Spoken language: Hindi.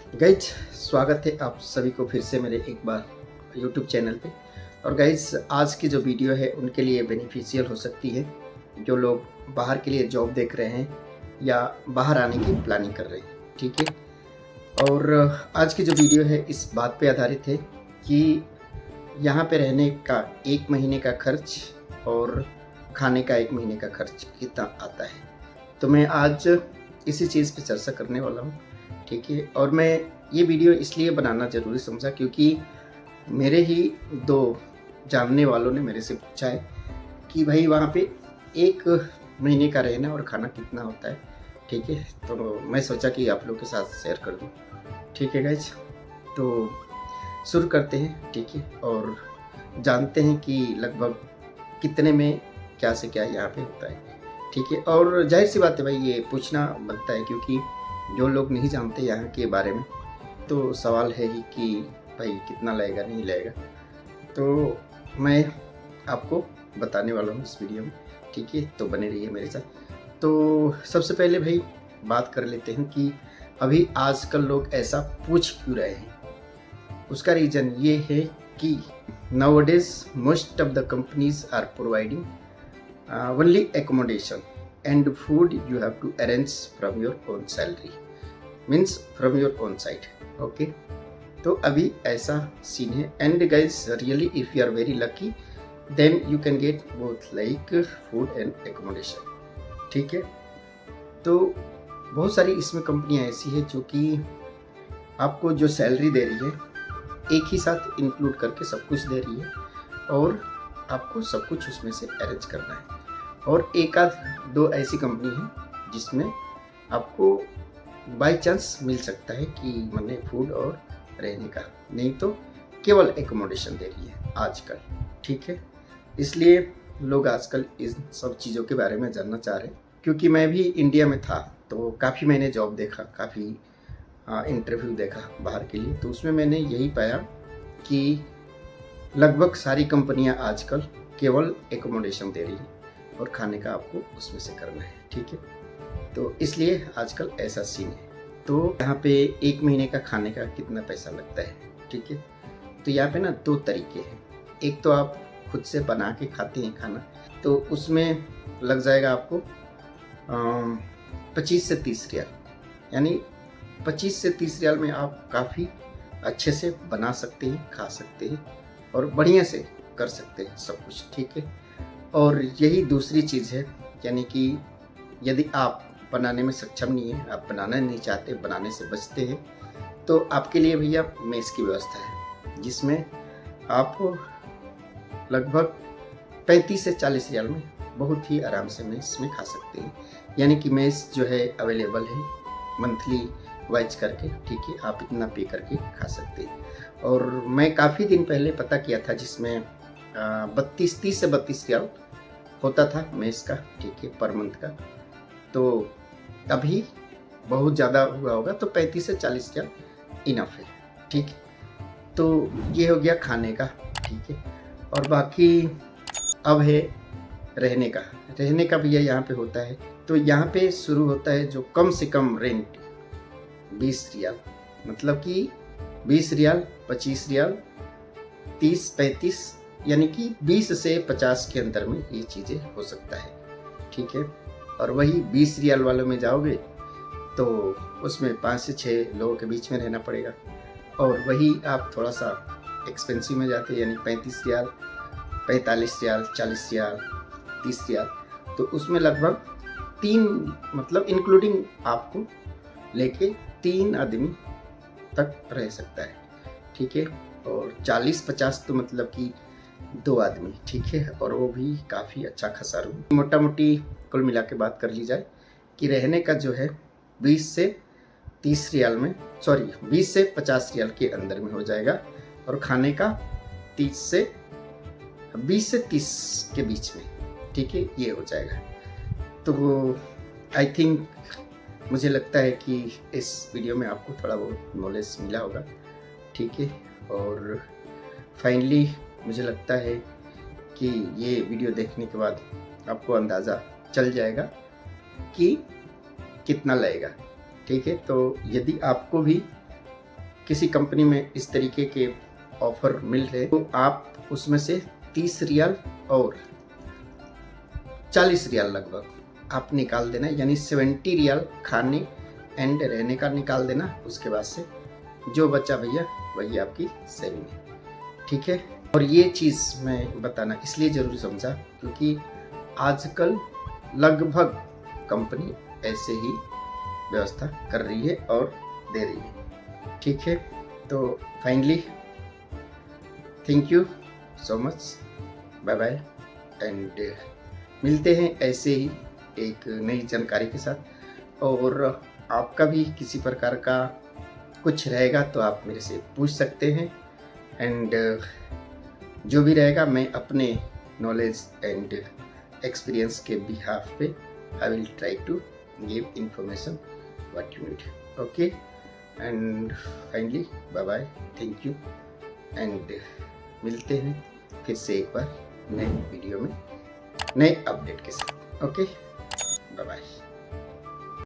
गाइज, स्वागत है आप सभी को फिर से मेरे एक बार यूट्यूब चैनल पे। और गाइज, आज की जो वीडियो है उनके लिए बेनिफिशियल हो सकती है जो लोग बाहर के लिए जॉब देख रहे हैं या बाहर आने की प्लानिंग कर रहे हैं। ठीक है। और आज की जो वीडियो है इस बात पे आधारित है कि यहाँ पे रहने का 1 महीने का खर्च और खाने का 1 महीने का खर्च कितना आता है। तो मैं आज इसी चीज़ पे चर्चा करने वाला हूँ। ठीक है। और मैं ये वीडियो इसलिए बनाना ज़रूरी समझा क्योंकि मेरे ही 2 जानने वालों ने मेरे से पूछा है कि भाई वहाँ पे 1 महीने का रहना और खाना कितना होता है। ठीक है। तो मैं सोचा कि आप लोग के साथ शेयर कर दूँ। ठीक है गाइज, तो शुरू करते हैं। ठीक है। और जानते हैं कि लगभग कितने में क्या से क्या यहाँ पे होता है। ठीक है। और जाहिर सी बात है भाई, ये पूछना बनता है क्योंकि जो लोग नहीं जानते यहाँ के बारे में तो सवाल है ही कि भाई कितना लगेगा नहीं लगेगा। तो मैं आपको बताने वाला हूँ इस वीडियो में। ठीक है। तो बने रहिए मेरे साथ। तो सबसे पहले भाई बात कर लेते हैं कि अभी आजकल लोग ऐसा पूछ क्यों रहे हैं। उसका रीज़न ये है कि nowadays most of the companies are providing only accommodation and food you have to arrange from your own salary, means from your own side. Okay, तो अभी ऐसा सीन है। And guys really if you are very lucky then you can get both like food and accommodation. ठीक है। तो बहुत सारी इसमें कंपनियां ऐसी है जो कि आपको जो सैलरी दे रही है एक ही साथ इंक्लूड करके सब कुछ दे रही है और आपको सब कुछ उसमें से अरेंज करना है। और एक आध 2 ऐसी कंपनी है जिसमें आपको बाय चांस मिल सकता है कि मैंने फूड और रहने का, नहीं तो केवल एकोमोडेशन दे रही है आजकल। ठीक है। इसलिए लोग आजकल इन सब चीज़ों के बारे में जानना चाह रहे हैं क्योंकि मैं भी इंडिया में था तो काफ़ी मैंने जॉब देखा, काफ़ी इंटरव्यू देखा बाहर के लिए। तो उसमें मैंने यही पाया कि लगभग सारी कंपनियां आजकल केवल एकोमोडेशन दे रही हैं और खाने का आपको उसमें से करना है। ठीक है। तो इसलिए आजकल ऐसा सीन है। तो यहाँ पे 1 महीने का खाने का कितना पैसा लगता है। ठीक है। तो यहाँ पे ना 2 तरीके हैं। एक तो आप खुद से बना के खाते हैं खाना, तो उसमें लग जाएगा आपको 25 से 30 रियाल, यानी 25 से 30 रियाल में आप काफ़ी अच्छे से बना सकते हैं, खा सकते हैं और बढ़िया से कर सकते हैं सब कुछ। ठीक है। और यही दूसरी चीज़ है, यानी कि यदि आप बनाने में सक्षम नहीं है, आप बनाना नहीं चाहते, बनाने से बचते हैं, तो आपके लिए भैया मेस की व्यवस्था है जिसमें आप लगभग 35 से 40 रियाल में बहुत ही आराम से मेस में खा सकते हैं। यानी कि मेस जो है अवेलेबल है मंथली वाइज करके। ठीक है। आप इतना पे करके खा सकते हैं। और मैं काफ़ी दिन पहले पता किया था जिसमें 30 से 32 रियाल होता था मेस का। ठीक है। पर मंथ का। तो अभी बहुत ज़्यादा हुआ होगा, तो 35 से 40 रियाल इनफ है। ठीक है। तो ये हो गया खाने का। ठीक है। और बाकी अब है रहने का। रहने का भैया यहाँ पे होता है, तो यहाँ पे शुरू होता है जो कम से कम रेंट 20 रियाल, मतलब कि 20 रियाल, 25 रियाल, 30, 35, यानी कि 20 से 50 के अंदर में ये चीज़ें हो सकता है। ठीक है। और वही 20 रियाल वालों में जाओगे तो उसमें 5 से 6 लोगों के बीच में रहना पड़ेगा। और वही आप थोड़ा सा एक्सपेंसिव में जाते हैं, यानी 35 रियाल, 45 रियाल, 40 रियाल, 30 रियाल, तो उसमें लगभग 3, मतलब इंक्लूडिंग आपको लेके 3 आदमी तक रह सकता है। ठीक है। और 40-50 तो मतलब कि 2 आदमी। ठीक है। और वो भी काफ़ी अच्छा खासा रूम। मोटा मोटी कुल मिला के बात कर ली जाए कि रहने का जो है 20 से 30 रियाल में, सॉरी 20 से 50 रियाल के अंदर में हो जाएगा। और खाने का 20 से 30 के बीच में। ठीक है। ये हो जाएगा। तो आई थिंक, मुझे लगता है कि इस वीडियो में आपको थोड़ा बहुत नॉलेज मिला होगा। ठीक है। और फाइनली मुझे लगता है कि ये वीडियो देखने के बाद आपको अंदाज़ा चल जाएगा कि कितना लगेगा। ठीक है। तो यदि आपको भी किसी कंपनी में इस तरीके के ऑफर मिल रहे तो आप उसमें से 30 रियाल और 40 रियाल लगभग आप निकाल देना, यानी 70 रियाल खाने एंड रहने का निकाल देना। उसके बाद से जो बचा भैया वही आपकी सेविंग है, ठीक है। और ये चीज़ मैं बताना इसलिए ज़रूरी समझा क्योंकि आजकल लगभग कंपनी ऐसे ही व्यवस्था कर रही है और दे रही है, ठीक है। तो finally thank you so much, bye bye, and मिलते हैं ऐसे ही एक नई जानकारी के साथ। और आपका भी किसी प्रकार का कुछ रहेगा तो आप मेरे से पूछ सकते हैं, एंड जो भी रहेगा मैं अपने नॉलेज एंड एक्सपीरियंस के बिहाफ पे I will try to give information what you need, okay. And finally bye bye, thank you, and मिलते हैं फिर से एक बार नए वीडियो में नए अपडेट के साथ, ओके, बाय बाय।